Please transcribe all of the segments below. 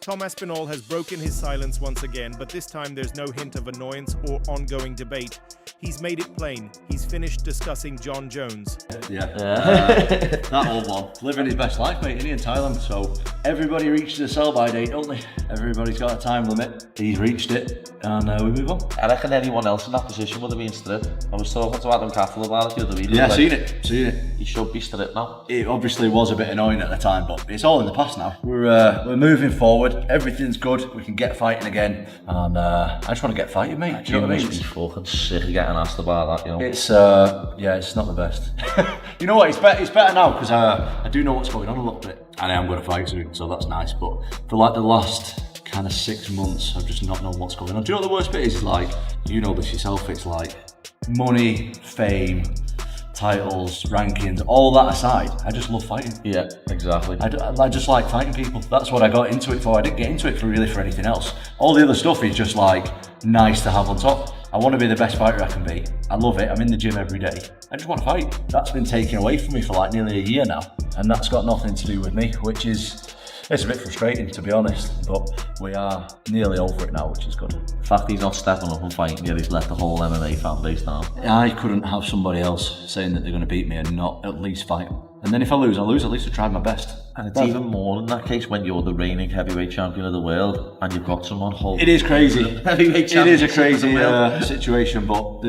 Tom Aspinall has broken his silence once again, but this time there's no hint of annoyance or ongoing debate. He's made it plain. He's finished discussing Jon Jones. That old one. Living his best life, mate, isn't he, in Thailand? So everybody reaches a sell-by date, don't they? Everybody's got a time limit. He's reached it, and we move on. I reckon anyone else in that position would have been stripped. I was talking to Adam Caffel about it the other week. Yeah, seen it. He should be stripped now. It obviously was a bit annoying at the time, but it's all in the past now. We're moving forward. Everything's good. We can get fighting again, and I just want to get fighting, mate. Do you know what I mean? He's fucking sick of getting asked about that, you know. It's it's not the best. You know what? It's better now because I do know what's going on a little bit, and I am going to fight soon, so that's nice. But for like the last kind of 6 months, I've just not known what's going on. Do you know what the worst bit is? Like, you know this yourself. It's like money, fame, titles, rankings, all that aside, I just love fighting. Yeah, exactly. I just like fighting people. That's what I got into it for. I didn't get into it for anything else. All the other stuff is just like nice to have on top. I want to be the best fighter I can be. I love it. I'm in the gym every day. I just want to fight. That's been taken away from me for like nearly a year now, and that's got nothing to do with me, which is, it's a bit frustrating, to be honest, but we are nearly over it now, which is good. The fact he's not stepping up and fighting yet, he's let the whole MMA fan base down. I couldn't have somebody else saying that they're going to beat me and not at least fight. And then if I lose, I lose. At least I tried my best. And it's even more in that case when you're the reigning heavyweight champion of the world and you've got someone holding. It is crazy. Heavyweight it is a crazy situation, but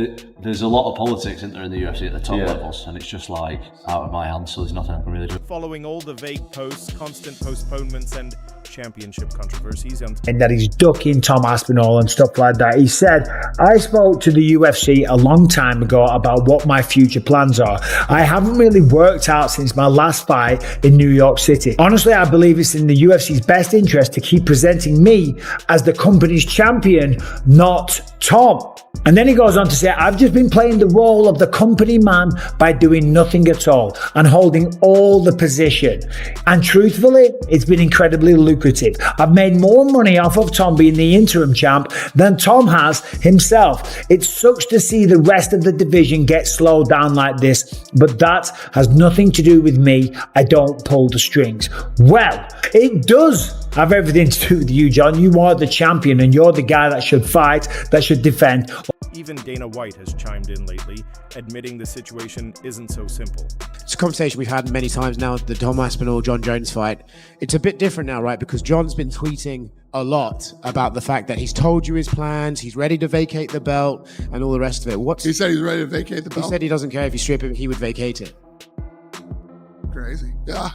there's a lot of politics, isn't there, in the UFC at the top levels, and it's just like out of my hands, so there's nothing I can really do. Following all the vague posts, constant postponements, and championship controversies, and that he's ducking Tom Aspinall and stuff like that. He said, I spoke to the UFC a long time ago about what my future plans are. I haven't really worked out since my last fight in New York City. Honestly, I believe it's in the UFC's best interest to keep presenting me as the company's champion, not Tom. And then he goes on to say, I've just been playing the role of the company man by doing nothing at all and holding all the position. And truthfully, it's been incredibly lucrative. I've made more money off of Tom being the interim champ than Tom has himself. It sucks to see the rest of the division get slowed down like this, but that has nothing to do with me. I don't pull the strings. Well, it does have everything to do with you, Jon. You are the champion and you're the guy that should fight, that should defend. Even Dana White has chimed in lately, admitting the situation isn't so simple. It's a conversation we've had many times now, the Tom Aspinall, Jon Jones fight. It's a bit different now, right? Because Jon's been tweeting a lot about the fact that he's told you his plans, he's ready to vacate the belt and all the rest of it. He said he's ready to vacate the belt? He said he doesn't care if you strip him, he would vacate it. Crazy. Yeah,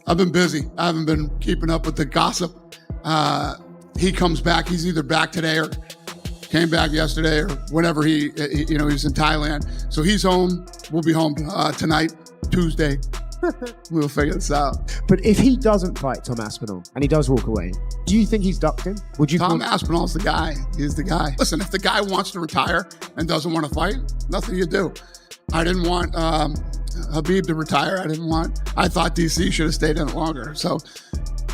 I've been busy. I haven't been keeping up with the gossip. He comes back, he's either back today or came back yesterday or whenever he's in Thailand. So he's home. We'll be home tonight, Tuesday. We'll figure this out. But if he doesn't fight Tom Aspinall and he does walk away, do you think he's ducked him? Tom Aspinall's the guy. He's the guy. Listen, if the guy wants to retire and doesn't want to fight, nothing you do. I didn't want Habib to retire. I thought DC should have stayed in it longer. So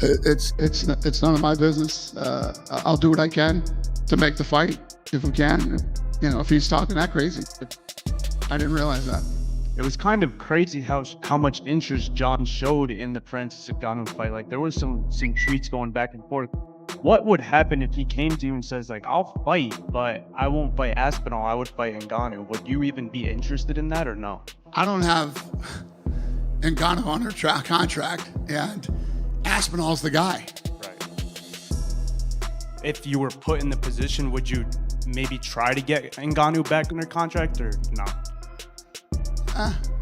it's none of my business. I'll do what I can to make the fight if we can. If he's talking that crazy. I didn't realize that. It was kind of crazy how much interest Jon showed in the Francis Ngannou fight. Like, there was some tweets going back and forth. What would happen if he came to you and says, like, I'll fight, but I won't fight Aspinall, I would fight Ngannou? Would you even be interested in that or no? I don't have Ngannou on her contract, and Aspinall's the guy. Right. If you were put in the position, would you maybe try to get Ngannou back in her contract or no?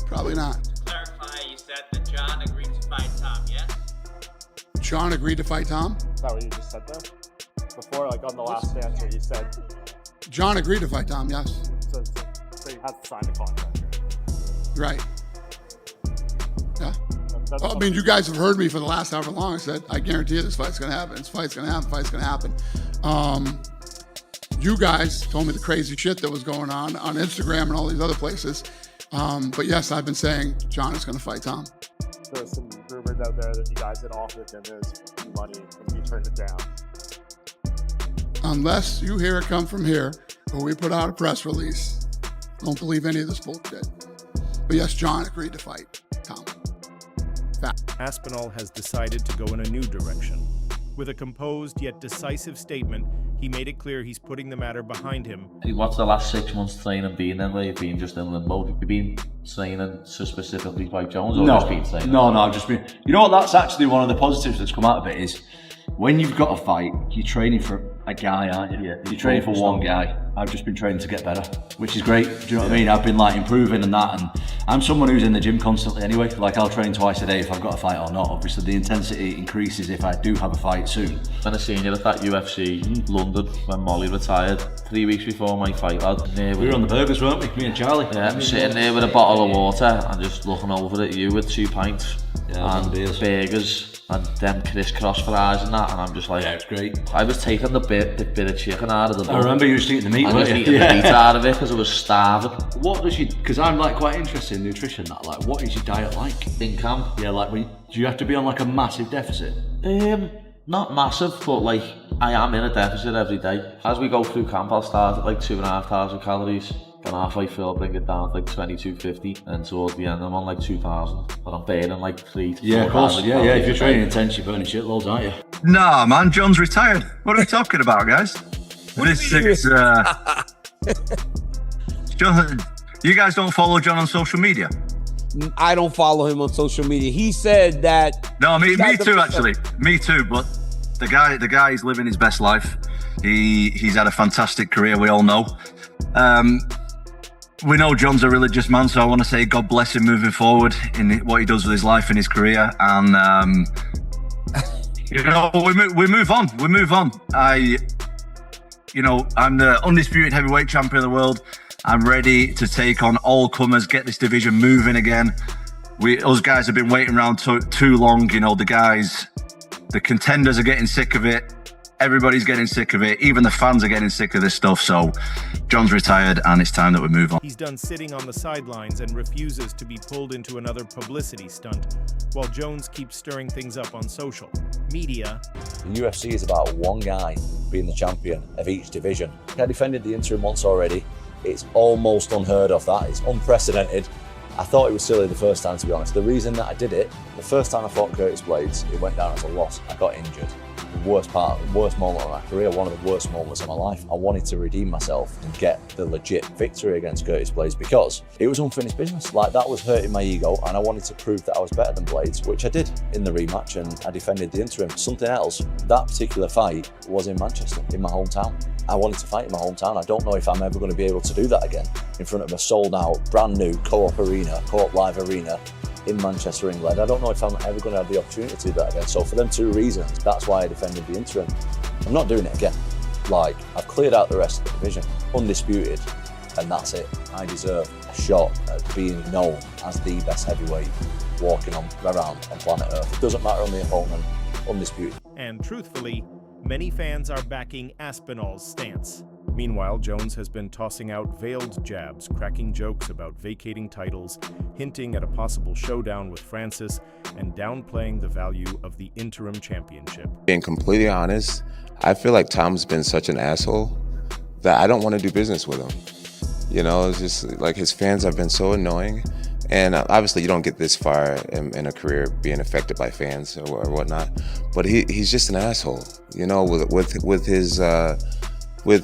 Probably not. To clarify, you said that Jon agreed to fight Tom, yes? Jon agreed to fight Tom? Is that what you just said there? Before, like on the last answer, you said... Jon agreed to fight Tom, yes. So you have to sign the contract. Right. Yeah. I mean, you guys have heard me for the last however long. I said, I guarantee you this fight's going to happen. This fight's going to happen. Fight's going to happen. You guys told me the crazy shit that was going on Instagram and all these other places. But yes, I've been saying Jon is going to fight Tom. There's some rumors out there that you guys had offered him his money and you turned it down. Unless you hear it come from here, or we put out a press release, don't believe any of this bullshit. But yes, Jon agreed to fight Tom. Fact. Aspinall has decided to go in a new direction. With a composed yet decisive statement, he made it clear he's putting the matter behind him. What's the last 6 months training been then? Where you've been just in limbo? Have you been training so specifically by Jones, or just been training? No, I've just been. You know what? That's actually one of the positives that's come out of it is when you've got a fight, you're training for a guy, aren't you? Yeah, you're training for one guy. I've just been training to get better, which is great. Do you know what I mean? I've been like improving and that, and I'm someone who's in the gym constantly anyway. Like I'll train twice a day if I've got a fight or not. Obviously the intensity increases if I do have a fight soon. When I seen you at that UFC London when Molly retired, 3 weeks before my fight, lad. We were on the burgers, weren't we? Me and Charlie. Yeah, I'm sitting there with a bottle of water and just looking over at you with 2 pints and burgers and them crisscross fries and that, and I'm just like, yeah, it's great. I was taking the bit of chicken out of the bowl. I remember you were eating the meat, I was eating the meat out of it because I was starving. What does you, because I'm like quite interested in nutrition, that like, what is your diet like? In camp? Yeah, like, do you have to be on like a massive deficit? Not massive, but like, I am in a deficit every day. As we go through camp, I'll start at like 2,500 calories. Then halfway through, I'll bring it down to like 2,250, and towards the end, I'm on like 2,000. But I'm burning like 3 to 4,000. Yeah, of course. Yeah. If you're training intense, you're burning shitloads, aren't you? Nah, man, John's retired. What are we talking about, guys? This is John. You guys don't follow John on social media? I don't follow him on social media. He said that. No, me too, actually. Me too. But the guy is living his best life. He's had a fantastic career. We all know. We know John's a religious man, so I want to say God bless him moving forward in what he does with his life and his career. And you know, we move on. We move on. I'm the undisputed heavyweight champion of the world. I'm ready to take on all comers, get this division moving again. Us guys have been waiting around too long. You know, the contenders are getting sick of it. Everybody's getting sick of it. Even the fans are getting sick of this stuff. So John's retired and it's time that we move on. He's done sitting on the sidelines and refuses to be pulled into another publicity stunt, while Jones keeps stirring things up on social media. The UFC is about one guy being the champion of each division. I defended the interim once already. It's almost unheard of, that. It's unprecedented. I thought it was silly the first time, to be honest. The reason that I did it, the first time I fought Curtis Blades, it went down as a loss. I got injured. The worst moment of my career, one of the worst moments of my life. I wanted to redeem myself and get the legit victory against Curtis Blades because it was unfinished business. Like, that was hurting my ego, and I wanted to prove that I was better than Blades, which I did in the rematch, and I defended the interim. Something else, that particular fight was in Manchester, in my hometown. I wanted to fight in my hometown. I don't know if I'm ever going to be able to do that again in front of a sold out, brand new Co-op Live arena in Manchester, England. I don't know if I'm ever going to have the opportunity to do that again. So for them 2 reasons, that's why I defended the interim. I'm not doing it again. Like, I've cleared out the rest of the division, undisputed, and that's it. I deserve a shot at being known as the best heavyweight walking around on planet Earth. It doesn't matter on the opponent, undisputed. And truthfully, many fans are backing Aspinall's stance. Meanwhile, Jones has been tossing out veiled jabs, cracking jokes about vacating titles, hinting at a possible showdown with Francis, and downplaying the value of the interim championship. Being completely honest, I feel like Tom's been such an asshole that I don't want to do business with him. You know, it's just like his fans have been so annoying. And obviously you don't get this far in a career being affected by fans or whatnot, but he's just an asshole, you know, with his,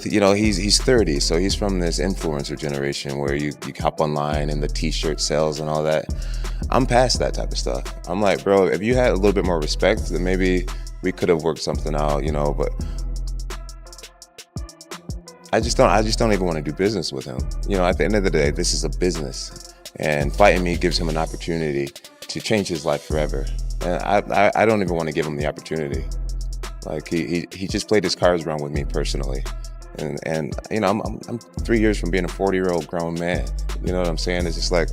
you know, he's 30, so he's from this influencer generation where you hop online and the t-shirt sales and all that. I'm past that type of stuff. I'm like, bro, if you had a little bit more respect, then maybe we could have worked something out, you know, but I just don't even want to do business with him. You know, at the end of the day, this is a business. And fighting me gives him an opportunity to change his life forever. And I don't even want to give him the opportunity. Like, he just played his cards wrong with me personally. And you know, I'm 3 years from being a 40-year-old grown man. You know what I'm saying? It's just like,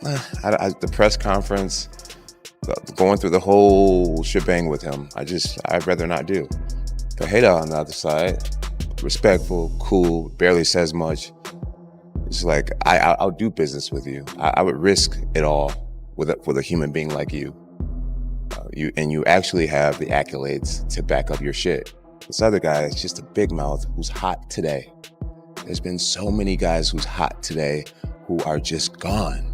the press conference, going through the whole shebang with him, I'd rather not do. But Hater on the other side, respectful, cool, barely says much. It's like, I'll do business with you. I would risk it all with a human being like you. You actually have the accolades to back up your shit. This other guy is just a big mouth who's hot today. There's been so many guys who's hot today who are just gone.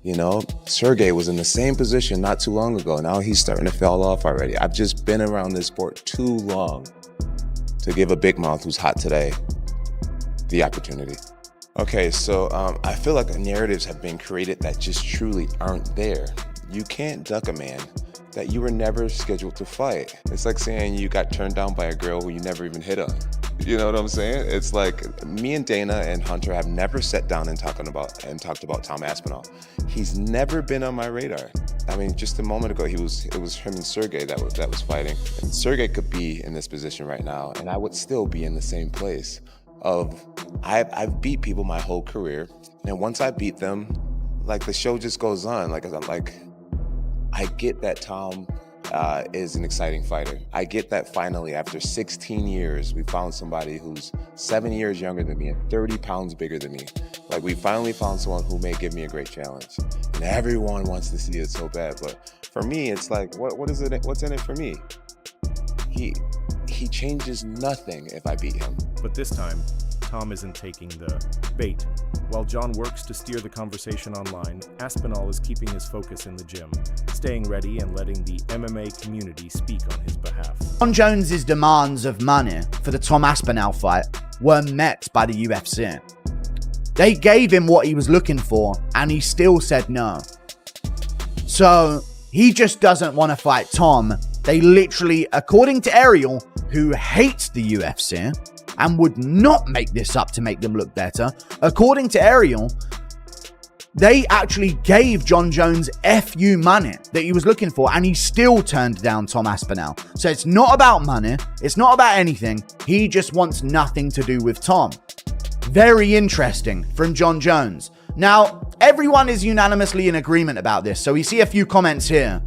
You know, Sergey was in the same position not too long ago. Now he's starting to fall off already. I've just been around this sport too long to give a big mouth who's hot today the opportunity. Okay, so I feel like narratives have been created that just truly aren't there. You can't duck a man that you were never scheduled to fight. It's like saying you got turned down by a girl who you never even hit on. You know what I'm saying? It's like me and Dana and Hunter have never sat down and talked about Tom Aspinall. He's never been on my radar. I mean, just a moment ago, it was him and Sergey that was fighting. And Sergey could be in this position right now, and I would still be in the same place. I've beat people my whole career, and once I beat them, like the show just goes on. I get that Tom is an exciting fighter. I get that finally, after 16 years, we found somebody who's 7 years younger than me and 30 pounds bigger than me. Like, we finally found someone who may give me a great challenge. And everyone wants to see it so bad. But for me, it's like, what's in it for me? He changes nothing if I beat him. But this time, Tom isn't taking the bait. While Jon works to steer the conversation online, Aspinall is keeping his focus in the gym, staying ready and letting the MMA community speak on his behalf. Jon Jones's demands of money for the Tom Aspinall fight were met by the UFC. They gave him what he was looking for, and he still said no. So he just doesn't want to fight Tom. They literally, according to Ariel, who hates the UFC and would not make this up to make them look better, according to Ariel, they actually gave Jon Jones FU money that he was looking for, and he still turned down Tom Aspinall. So it's not about money. It's not about anything. He just wants nothing to do with Tom. Very interesting from Jon Jones. Now, everyone is unanimously in agreement about this, so we see a few comments here.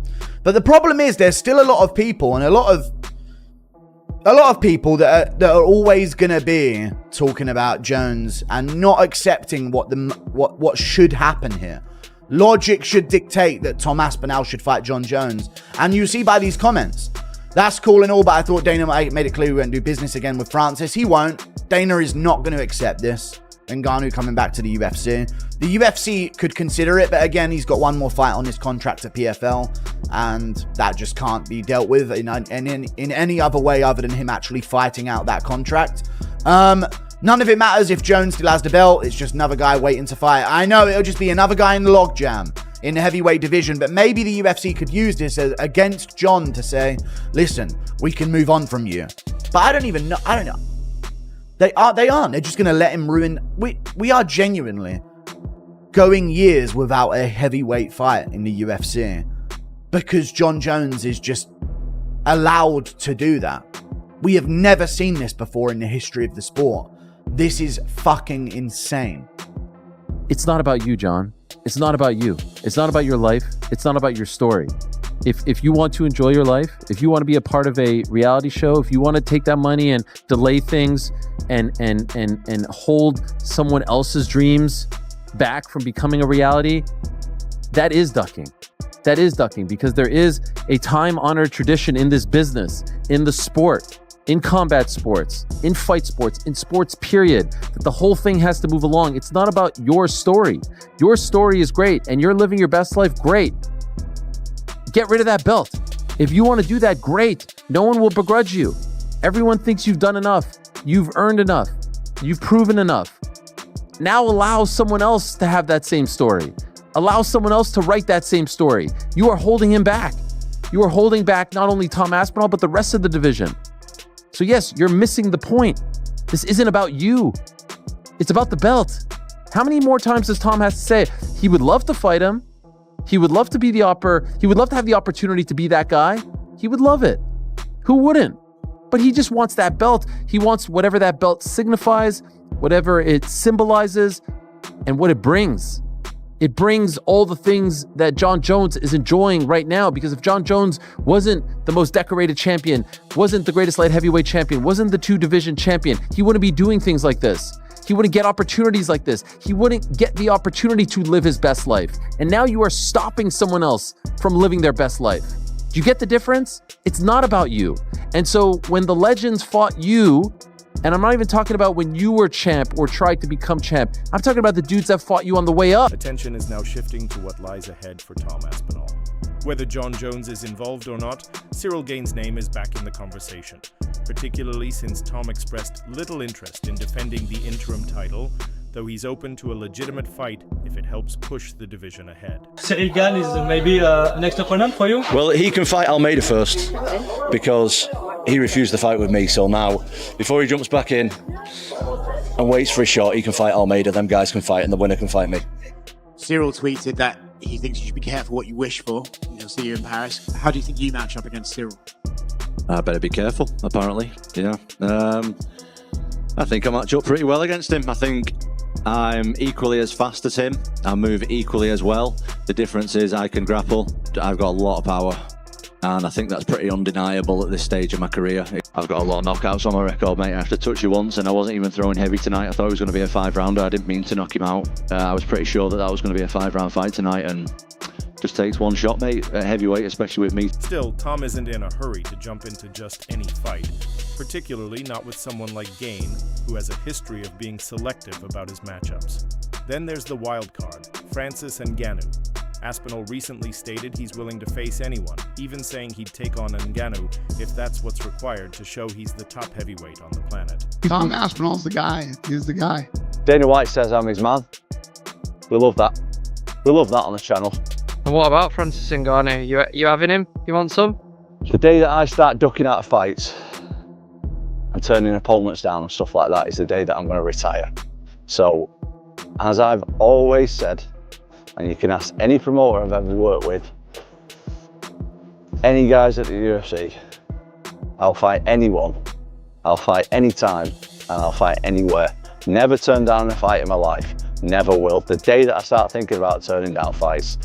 But the problem is there's still a lot of people and a lot of people that are always going to be talking about Jones and not accepting what should happen here. Logic should dictate that Tom Aspinall should fight Jon Jones. And you see by these comments, that's cool and all, but I thought Dana made it clear we won't do business again with Francis. He won't. Dana is not going to accept this. Ngannou coming back to the UFC. The UFC could consider it, but again, he's got one more fight on his contract at PFL, and that just can't be dealt with in any other way other than him actually fighting out that contract. None of it matters if Jones still has the belt. It's just another guy waiting to fight. I know it'll just be another guy in the logjam in the heavyweight division, but maybe the UFC could use this against Jon to say, listen, we can move on from you. But I don't know. They aren't. They're just going to let him ruin. We are genuinely going years without a heavyweight fight in the UFC because Jon Jones is just allowed to do that. We have never seen this before in the history of the sport. This is fucking insane. It's not about you, Jon. It's not about you. It's not about your life. It's not about your story. If you want to enjoy your life, if you want to be a part of a reality show, if you want to take that money and delay things and hold someone else's dreams back from becoming a reality, that is ducking. That is ducking, because there is a time-honored tradition in this business, in the sport, in combat sports, in fight sports, in sports period, that the whole thing has to move along. It's not about your story. Your story is great and you're living your best life, great. Get rid of that belt. If you want to do that, great. No one will begrudge you. Everyone thinks you've done enough. You've earned enough. You've proven enough. Now allow someone else to have that same story. Allow someone else to write that same story. You are holding him back. You are holding back not only Tom Aspinall, but the rest of the division. So yes, you're missing the point. This isn't about you. It's about the belt. How many more times does Tom have to say it? He would love to fight him. He would love to be he would love to have the opportunity to be that guy. He would love it. Who wouldn't? But he just wants that belt. He wants whatever that belt signifies, whatever it symbolizes, and what it brings. It brings all the things that Jon Jones is enjoying right now, because if Jon Jones wasn't the most decorated champion, wasn't the greatest light heavyweight champion, wasn't the 2-division champion, he wouldn't be doing things like this. He wouldn't get opportunities like this. He wouldn't get the opportunity to live his best life. And now you are stopping someone else from living their best life. Do you get the difference? It's not about you. And so when the legends fought you, And I'm not even talking about when you were champ or tried to become champ. I'm talking about the dudes that fought you on the way up. Attention is now shifting to what lies ahead for Tom Aspinall. Whether Jon Jones is involved or not, Cyril Gane's name is back in the conversation, particularly since Tom expressed little interest in defending the interim title, though he's open to a legitimate fight if it helps push the division ahead. Cyril Gane is maybe next opponent for you? Well, he can fight Almeida first because he refused to fight with me. So now, before he jumps back in and waits for a shot, he can fight Almeida. Them guys can fight, and the winner can fight me. Cyril tweeted that he thinks you should be careful what you wish for. He'll see you in Paris. How do you think you match up against Cyril? I better be careful, apparently. Yeah. I think I match up pretty well against him. I think I'm equally as fast as him. I move equally as well. The difference is I can grapple. I've got a lot of power. And I think that's pretty undeniable at this stage of my career. I've got a lot of knockouts on my record, mate. I have to touch you once, and I wasn't even throwing heavy tonight. I thought it was going to be a 5-rounder. I didn't mean to knock him out. I was pretty sure that was going to be a 5-round fight tonight, and just takes one shot, mate, at heavyweight, especially with me. Still, Tom isn't in a hurry to jump into just any fight, particularly not with someone like Gane, who has a history of being selective about his matchups. Then there's the wild card, Francis Ngannou. Aspinall recently stated he's willing to face anyone, even saying he'd take on Ngannou if that's what's required to show he's the top heavyweight on the planet. Tom Aspinall's the guy. He's the guy. Dana White says I'm his man. We love that. We love that on the channel. And what about Francis Ngannou? You having him? You want some? The day that I start ducking out of fights and turning opponents down and stuff like that is the day that I'm going to retire. So, as I've always said, and you can ask any promoter I've ever worked with, any guys at the UFC, I'll fight anyone, I'll fight anytime, and I'll fight anywhere. Never turn down a fight in my life, never will. The day that I start thinking about turning down fights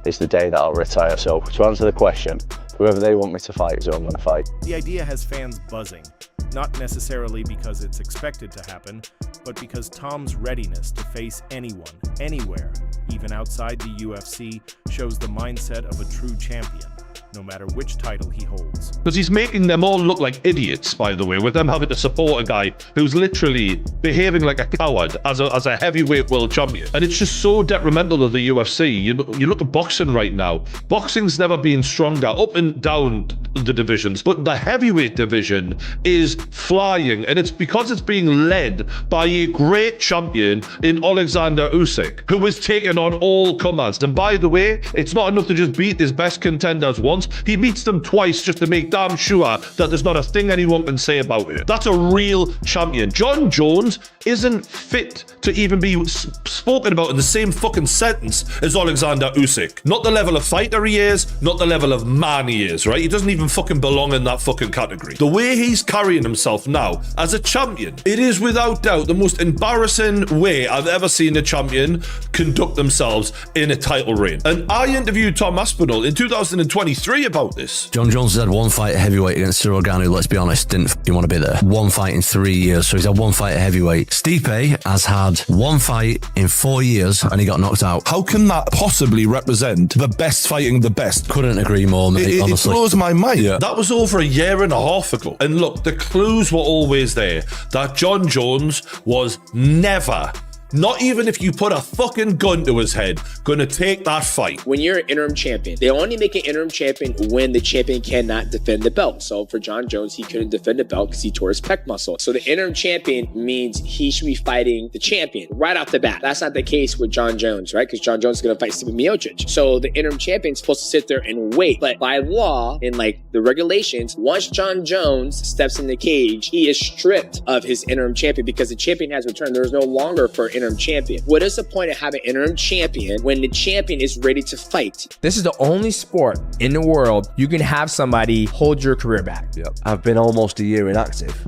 is the day that I'll retire. So to answer the question, whoever they want me to fight is who I'm going to fight. The idea has fans buzzing, not necessarily because it's expected to happen, but because Tom's readiness to face anyone, anywhere, even outside the UFC, shows the mindset of a true champion, no matter which title he holds. Because he's making them all look like idiots, by the way, with them having to support a guy who's literally behaving like a coward as a heavyweight world champion. And it's just so detrimental to the UFC. You look at boxing right now. Boxing's never been stronger, up and down the divisions, but the heavyweight division is flying, and it's because it's being led by a great champion in Alexander Usyk, who is taking on all comers. And by the way, it's not enough to just beat his best contenders once. He beats them twice just to make damn sure that there's not a thing anyone can say about it. That's a real champion. Jon Jones isn't fit to even be spoken about in the same fucking sentence as Alexander Usyk. Not the level of fighter he is, not the level of man he is, right? He doesn't even fucking belong in that fucking category. The way he's carrying himself now as a champion, it is without doubt the most embarrassing way I've ever seen a champion conduct themselves in a title reign. And I interviewed Tom Aspinall in 2023 about this. Jon Jones has had one fight at heavyweight against Cyril Gane, who, let's be honest, didn't f***ing want to be there. One fight in 3 years, so he's had one fight at heavyweight. Stipe has had one fight in 4 years and he got knocked out. How can that possibly represent the best fighting the best? Couldn't agree more, mate, honestly. It blows my mind. Yeah. That was over a year and a half ago. And look, the clues were always there that Jon Jones was never, not even if you put a fucking gun to his head, gonna take that fight. When you're an interim champion, they only make an interim champion when the champion cannot defend the belt. So for Jon Jones, he couldn't defend the belt because he tore his pec muscle. So the interim champion means he should be fighting the champion right off the bat. That's not the case with Jon Jones, right? Because Jon Jones is gonna fight Stipe Miocic. So the interim champion is supposed to sit there and wait. But by law, in like the regulations, once Jon Jones steps in the cage, he is stripped of his interim champion because the champion has returned. There is no longer for interim champion. What is the point of having an interim champion when the champion is ready to fight? This is the only sport in the world you can have somebody hold your career back. Yep. I've been almost a year inactive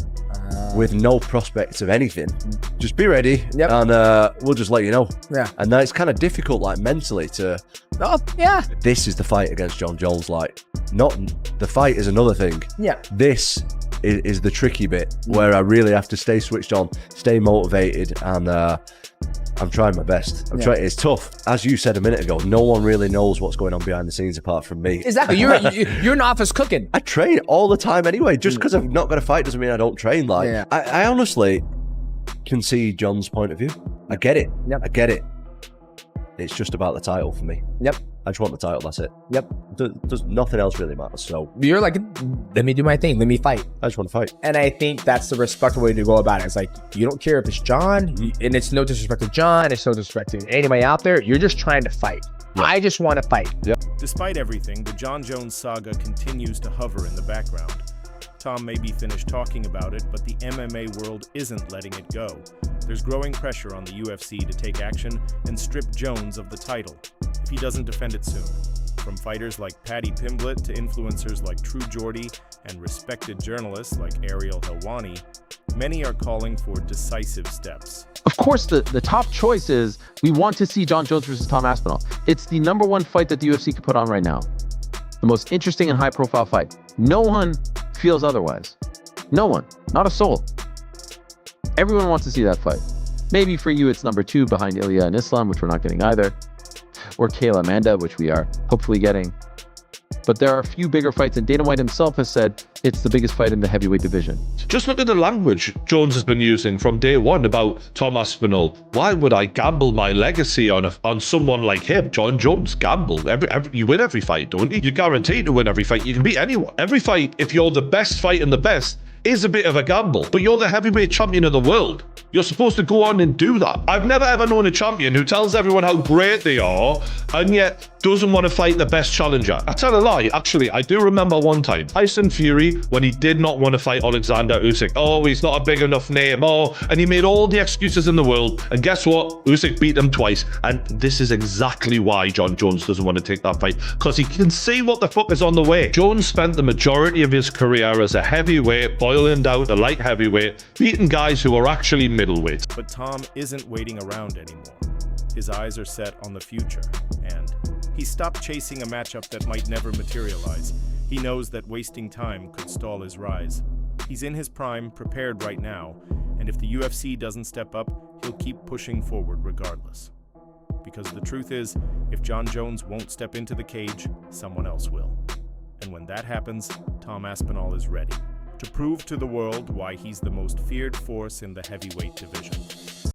with no prospects of anything. Just be ready, and we'll just let you know. Yeah. And then it's kind of difficult, like mentally, to. Oh, yeah. This is the fight against Jon Jones. Like, not the fight is another thing. Yeah. This is the tricky bit where I really have to stay switched on, stay motivated, and I'm trying my best. It's tough. As you said a minute ago, no one really knows what's going on behind the scenes apart from me. Exactly. You're an office cooking. I train all the time anyway. Just because I've not got a fight doesn't mean I don't train. Like, I honestly can see Jon's point of view. I get it. I get it. It's just about the title for me. I just want the title, that's it. Does nothing else really matter. So you're like, let me do my thing, let me fight. I just want to fight. And I think that's the respectful way to go about it. It's like, you don't care if it's Jon, and it's no disrespect to Jon, it's no disrespect to anybody out there. You're just trying to fight. I just want to fight. Despite everything, the Jon Jones saga continues to hover in the background. Tom may be finished talking about it, but the MMA world isn't letting it go. There's growing pressure on the UFC to take action and strip Jones of the title, if he doesn't defend it soon. From fighters like Paddy Pimblett to influencers like True Geordie and respected journalists like Ariel Helwani, many are calling for decisive steps. Of course, the top choice is we want to see Jon Jones versus Tom Aspinall. It's the #1 fight that the UFC could put on right now. The most interesting and high-profile fight. No one feels otherwise. No one. Not a soul. Everyone wants to see that fight. Maybe for you it's #2 behind Ilya and Islam, which we're not getting either. Or Kayla Amanda, which we are hopefully getting. But there are a few bigger fights, and Dana White himself has said it's the biggest fight in the heavyweight division. Just look at the language Jones has been using from day one about Tom Aspinall. Why would I gamble my legacy on someone like him? Jon Jones, gamble. You win every fight, don't you? You're guaranteed to win every fight. You can beat anyone. Every fight, if you're the best fighting the best, is a bit of a gamble. But you're the heavyweight champion of the world. You're supposed to go on and do that. I've never ever known a champion who tells everyone how great they are and yet doesn't want to fight the best challenger. I tell a lie, actually, I do remember one time, Tyson Fury, when he did not want to fight Alexander Usyk. Oh, he's not a big enough name. Oh, and he made all the excuses in the world. And guess what? Usyk beat him twice. And this is exactly why Jon Jones doesn't want to take that fight, because he can see what the fuck is on the way. Jones spent the majority of his career as a heavyweight, boiling down to light heavyweight, beating guys who are actually middleweight. But Tom isn't waiting around anymore. His eyes are set on the future, and he stopped chasing a matchup that might never materialize. He knows that wasting time could stall his rise. He's in his prime, prepared right now, and if the UFC doesn't step up, he'll keep pushing forward regardless. Because the truth is, if Jon Jones won't step into the cage, someone else will. And when that happens, Tom Aspinall is ready to prove to the world why he's the most feared force in the heavyweight division.